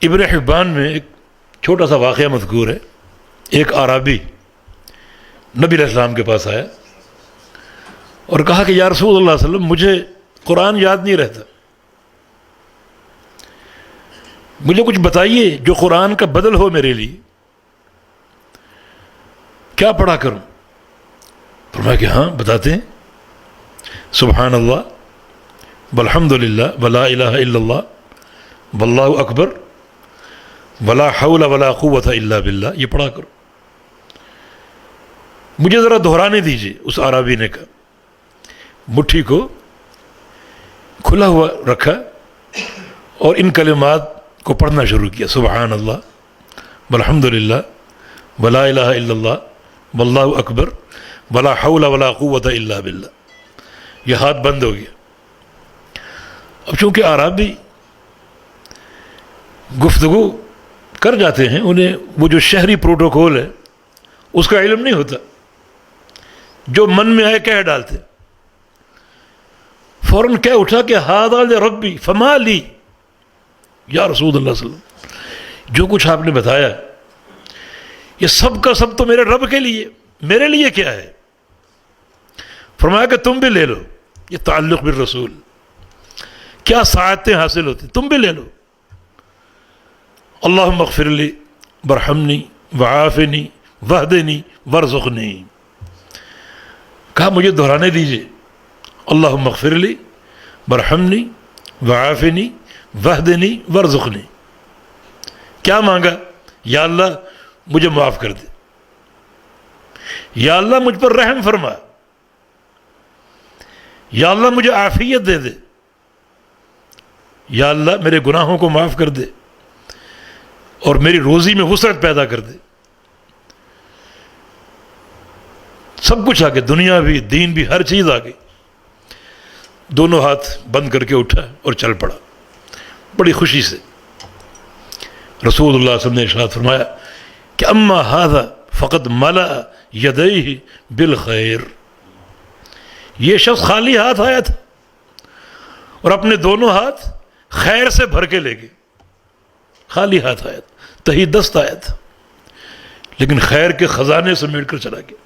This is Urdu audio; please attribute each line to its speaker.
Speaker 1: ابن حبان میں ایک چھوٹا سا واقعہ مذکور ہے. ایک اعرابی نبی علیہ السلام کے پاس آیا اور کہا کہ یا رسول اللہ صلی اللہ علیہ وسلم مجھے قرآن یاد نہیں رہتا، مجھے کچھ بتائیے جو قرآن کا بدل ہو میرے لیے، کیا پڑھا کروں؟ فرمایا کہ ہاں بتاتے ہیں، سبحان اللہ والحمد للہ ولا الہ الا اللہ واللہ اکبر ولا حول ولا قوت الا باللہ، یہ پڑھا کرو. مجھے ذرا دہرانے دیجیے. اس اعرابی نے کہا، مٹھی کو کھلا ہوا رکھا اور ان کلمات کو پڑھنا شروع کیا، سبحان اللہ والحمد للہ ولا الہ الا اللہ واللہ اکبر ولا حول ولا قوت الا باللہ. یہ ہاتھ بند ہو گیا. اب چونکہ اعرابی گفتگو کر جاتے ہیں، انہیں وہ جو شہری پروٹوکول ہے اس کا علم نہیں ہوتا، جو من میں آئے کہہ ڈالتے. فوراً کہہ اٹھا کہ ھذا لربی فما لی، یا رسول اللہ صلی اللہ علیہ وسلم جو کچھ آپ نے بتایا یہ سب کا سب تو میرے رب کے لیے، میرے لیے کیا ہے؟ فرمایا کہ تم بھی لے لو، یہ تعلق بالرسول، کیا سعادتیں حاصل ہوتی، تم بھی لے لو. اللہم اغفر لی وارحمنی وعافنی واہدنی وارزقنی. کہا مجھے دہرانے دیجیے، اللہم اغفر لی وارحمنی وعافنی واہدنی وارزقنی. کیا مانگا؟ یا اللہ مجھے معاف کر دے، یا اللہ مجھ پر رحم فرما، یا اللہ مجھے عافیت دے دے، یا اللہ میرے گناہوں کو معاف کر دے اور میری روزی میں وسعت پیدا کر دے. سب کچھ آ گیا، دنیا بھی دین بھی ہر چیز آ گئی. دونوں ہاتھ بند کر کے اٹھا اور چل پڑا بڑی خوشی سے. رسول اللہ صلی اللہ علیہ وسلم نے ارشاد فرمایا کہ اما ھذا فقد ملأ یدیہ بالخیر. یہ شخص خالی ہاتھ آیا تھا اور اپنے دونوں ہاتھ خیر سے بھر کے لے گئے. خالی ہاتھ آیا تھا، تہی دست آیا تھا، لیکن خیر کے خزانے سمیٹ کر چلا گیا.